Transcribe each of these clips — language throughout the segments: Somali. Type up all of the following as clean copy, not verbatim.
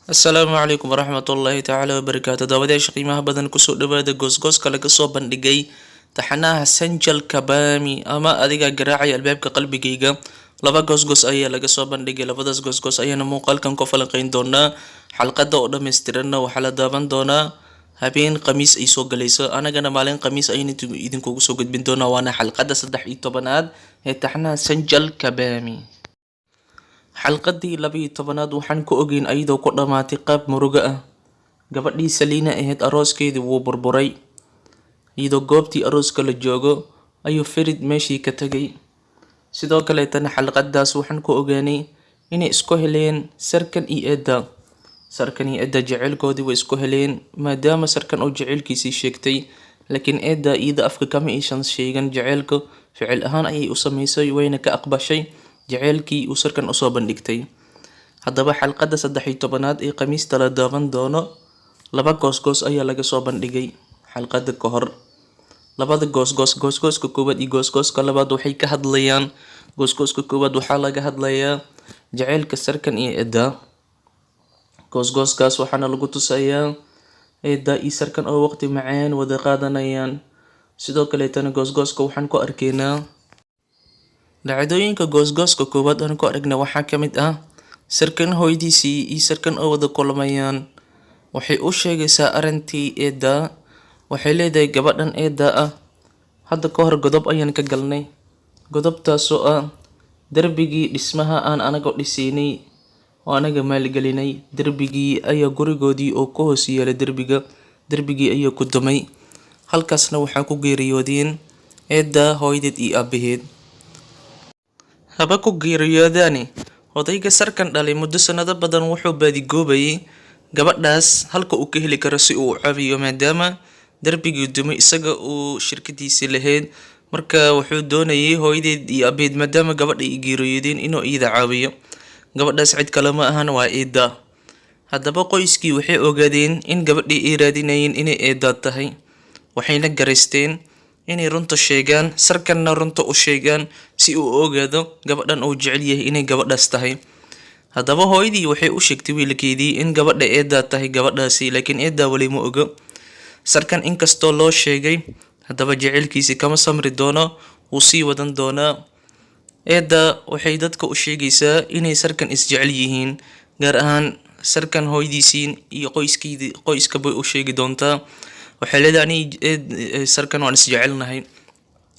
Asalaamu calaykum waraxmatullaahi tacaala wabarakaatu daawadayaasha qiimaha badan kusoo dhawaada goosgooska laga soo bandhigay taxanaha Sanjal Kabami ama adiga garaacaya albaabka qalbigayga. Laba goosgoos ayaa laga soo bandhigay, labadaas goosgoos ayaana muuqaalkan ku falanqeyn doonaa. Xalqada oo dhammaystiranna waxaa la daawan doonaa habeen khamiis ay soo galayso, anagana maalin khamiis ayaynu idinkugu soo gudbin doonaa, waana xalqada 13aad ee taxanaha Sanjal Kabami. Xalqadii 12aad waxaan ku ogeyn ayadoo ku dhamaatay qaab murugo ah. Gabadhii Selina ahayd arooskeedii wuu burburay, iyadoo goobtii arooska la joogo ayuu Farid meeshii ka tagay. Sidoo kaleetana xalqadaas waxaan ku ogaanay inay isku heleen Sarkan iyo Edda. Sarkan iyo Edda jaceylkoodii way isku heleen maadaama Sarkan uu jaceylkiisii sheegtay, laakiin Edda iyada afka kama aysan sheegan jaceylka, ficil ahaan ayay u samaysay wayna ka aqbashay jaceylkii uu Sarkan usoo bandhigtay. Haddaba xalqada 13aad ee khamiista la daawan doono, laba goosgoos ayaa laga soo bandhigay xalqada ka hor. Labada goosgoos, goosgooska koowaad iyo goosgooska labaad waxay ka hadlayaan. Goosgooska koowaad waxaa laga hadlayaa jaceylka Sarkan iyo Edda. Goosgooskaas waxaana lagu tusayaa Edda iyo Sarkan oo waqti macaan wada qaadanayaan. Sidoo kaleetana goosgooska waxaan ku arkaynaa dhacdooyinka goosgooska koowaad aan ku aragna waxaa ka mid ah Sarkan hooyadiisii iyo Sarkan oo wada kulmayaan. Waxay u sheegaysaa arrintii Edda. Waxay leedahay gabadhan Edda ah, hadda ka hor godob ayaan ka galnay, godobtaasoo ah darbigii dhismaha aan anaga dhisaynay oo anaga maalgelinay. Darbigii ayaa gurigoodii oo ku hoos yeelay darbigii ayaa ku dumay. Halkaasna waxaa ku geeriyoodeen Edda, hooyadeed iyo aabaheed. Haba ku geeriyoodaani, odayga Sarkan dhalay muddo sanado badan wuxuu baadigoobayay gabadhaas halka uu ka heli karo si uu u caawiyo, maadaama darbigii dumay isaga uu shirkadiisii lahayd. Marka wuxuu doonayay hooyadeed iyo aabaheed maadaama gabadha ay geeriyoodeen inuu iyada caawiyo. Gabadhaas cid kale ma ahan, waa Edda. Haddaba qoyskii waxay ogaadeen in gabadhii ay raadinayeen inay Edda tahay, waxayna garaysteen inay runta sheegaan, Sarkanna runta u sheegaan si uu u ogaado gabadhan uu jecel yahay inay gabadhaas tahay. Haddaba hooyadii waxay u sheegtay wiilkeedii in gabadha Edda tahay gabadhaasi, laakiin Edda wali ma oga. Sarkan inkastoo loo sheegay, haddaba jaceylkiisi kama samri doono, wuu sii wadan doonaa. Edda waxay dadka u sheegaysaa inay Sarkan isjecel yihiin, gaar ahaan Sarkan hooyadiisii iyo qoyska bay u sheegi doontaa. Waxay leedahay Sarkan waan isjecelnahay.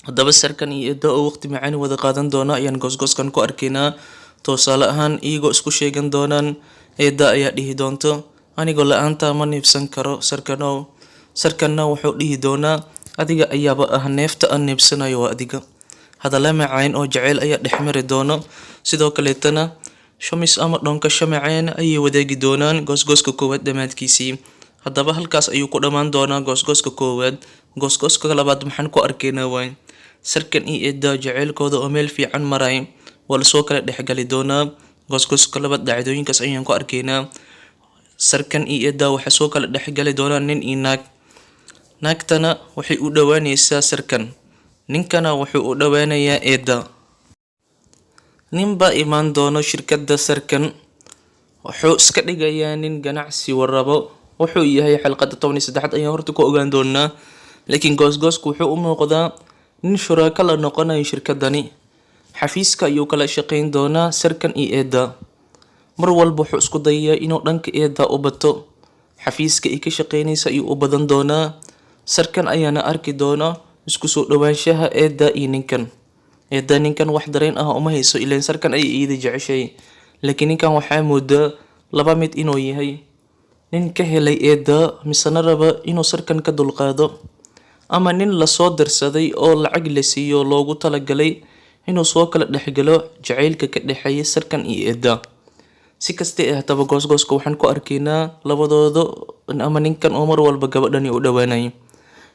Haddaba Sarkan iyo Edda oo waqti macaan wada qaadan doona ayaan goosgooskan ku arkaynaa. Tusaale ahaan iyagoo isku sheegan doonaan, Edda ayaa dhihi doonto anigoo la-aanta ma neefsan karo Sarkanow. Sarkanna wuxuu dhihi doonaa adiga ayaaba ah neefta aan neefsanayo waa adiga. Hadalla macaan oo jaceyl ayaa dhex mari doono. Sidoo kaleetana shamis ama dhoonkasho macaan ayay wadaagi doonaan goosgooska koowaad dhammaadkiisii. Haddaba halkaas ayuu ku dhammaan doonaa goosgooska koowaad. Goosgooska labaad maxaan ku arkaynaa waay Sarkan iyo Edda jaceylkooda oo meel fiican maray, waa lasoo kala dhexgali doonaa. Goosgooska labaad dhacdooyinkaas ayaan ku arkaynaa. Sarkan iyo Edda waxay soo kala dhexgali doonaan nin iyo naag. Naagtana waxay u dhowaanaysaa Sarkan, ninkana wuxuu u dhowaanayaa Edda. Nin baa imaan doono shirkadda Sarkan, wuxuu iska dhigayaa nin ganacsi warrabo. Wuxuu yahay xalqada 13aad ayaan horta ku ogaan doonaa, laakiin goosgoosku wuxuu u muuqdaa nin shuraako la noqonayo shirkadani. Xafiiska ayuu kala shaqayn doonaa Sarkan iyo Edda. Mar walba wuxuu isku dayayaa inuu dhanka Edda u bato. Xafiiska ay ka shaqaynaysa ayuu u badan doonaa. Sarkan ayaana arki doona isku soo dhowaanshaha Edda iyo ninkan. Edda ninkan wax dareen ah uma hayso, ileen Sarkan ayay iyada jeceshay. Laakiin ninkan waxaa moodaa laba mid inuu yahay nin ka helay Edda misana raba inuu Sarkan ka dulqaado, ama nin lasoo dirsaday oo lacag la siiyo loogu talagalay inuu soo kala dhexgalo jaceylka ka dhexeeya Sarkan iyo Edda. Si kasta ee haddaba goosgooska waxaan ku arkaynaa labadooda ama ninkan oo mar walba gabadhani u dhowaanay.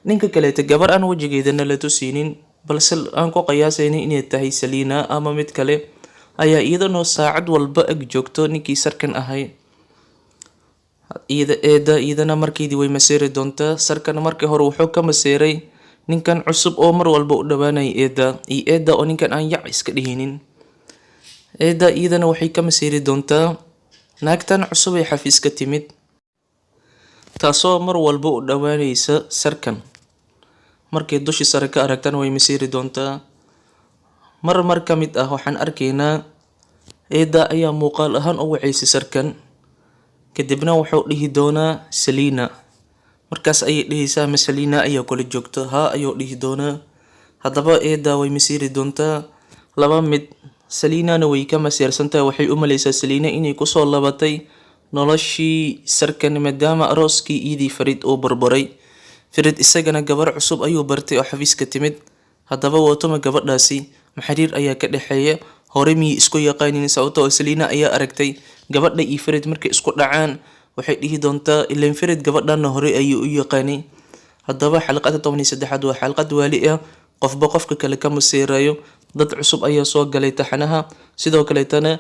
Ninka kaleeta gabar aan wajigeedana la tusinin, balse aan ku qiyaasaynin inay tahay Selina ama mid kale, ayaa iyadana saacad walba ag joogto ninkii Sarkan ahay. Edda iyadana markeedii way maseeri doontaa. Sarkan markii hore wuxuu ka maseeray ninkan cusub oo mar walba u dhowaanay Edda, iyo Edda oo ninkan aan yac iska dhihinin. Edda iyadana waxay ka maseeri doontaa Naagtan cusub ee xafiiska timid, taasoo mar walba u dhowaanaysa sarkan. Markay dushii sare ka aragtana way masiiri doontaa. Mar ka mid ah waxaan arkaynaa eeda ayaa muuqaal ahaan u wacaysay sarkan. Kadibna wuxuu dhihi doonaa Selina. Markaas ayay dhehaysaa ama Selina ayaa kula joogta. Haa ayuu dhihi doonaa. Haddaba eeda way masiiri doontaa. Laba mid. Selinana way ka masiirsantahay. Waxay u malaysaa Selina inay kusoo labatay noloshii sarkan maadaama arooskii iidii Farid uu burburay. Farid isagana gabar cusub ayuu bartay oo xafiiska timid. Haddaba waatuma gabadhaasi maxariir ayaa ka dhexeeya. Hore miyay isku yaqaanin sababtoo ah Selina ayaa aragtay gabadha iyo Farid markay isku dhacaan. Waxay dhihi doontaa ileen Farid gabadhana hore ayuu u yaqaanay. Haddaba xalqada 13aad waa xalqad waali ah. Qofba qofka kale ka masiirayo. Dad cusub ayaa soo galay taxanaha. Sidoo kaleetana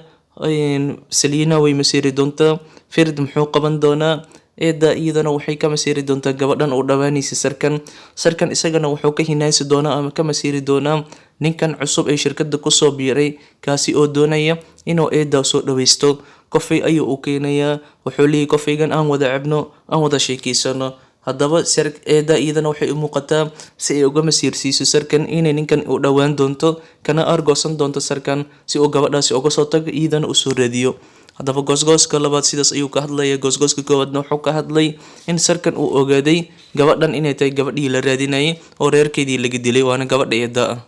Selina way masiiri doontaa. Farid muxuu qaban doonaa? Eeda iyadana waxay ka masiiri doontaa gabadhan u dhowaanaysa sarkan. Sarkan isagana wuxuu ka hinaasi doonaa ama ka masiiri doonaa ninkan cusub ee shirkadda kusoo biiray, kaasi oo doonaya inuu eeda soo dhawaysto. Coffee ayuu u keenayaa. Wuxuu leeyahay coffee-gan aan wada cabno, aan wada sheekeysano. Haddaba eeda iyadana waxay u muuqataa si ay uga masiirsiiso sarkan inay ninkan u dhowaan doonto, kana argoosan doonto sarkan si uu gabadhaasi uga soo tago iyadana u soo raadiyo. Haddaba goosgooska labaad sidaas ayuu ka hadlaya. Goosgooska koowaadna wuxuu ka hadlay in sarkan uu ogaaday gabadhan inay tahay gabadhii la raadinayay oo reerkeedii laga dilay, waana gabadha eeda ah.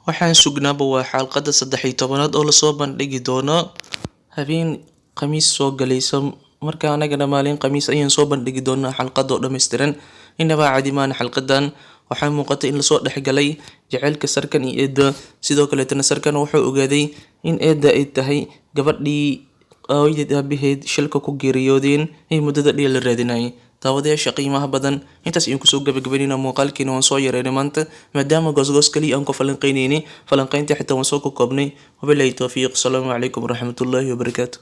Waxaan sugnaaba waa xalqada 13aad oo lasoo bandhigi doono habeen khamiis soo galaysa. Marka anagana maalin khamiis ayaan soo bandhigi doonaa xalqada oo dhammaystiran. Inaba caadimaan xalqadan waxaa muuqata in lasoo dhexgalay jacaylka sarkan iyo eeda. Sidoo kaleetana sarkan wuxuu ogaaday in eeda ay tahay gabadhii hooyadeed aabaheed shilka ku geeriyoodeen ee muddada dheer la raadinayay. Daawadayaasha qiimaha badan, intaas ayaan kusoo gabagabaynayna muuqaalkeena. Waan soo yareynay maanta maadaama goosgoos kaliya aan ku falanqeynayni. Falanqeyntii xitaa waan soo koobnay. Wabillahi tawfiiq. Asalaamu calaykum waraxmatullaahi wabarakaatuh.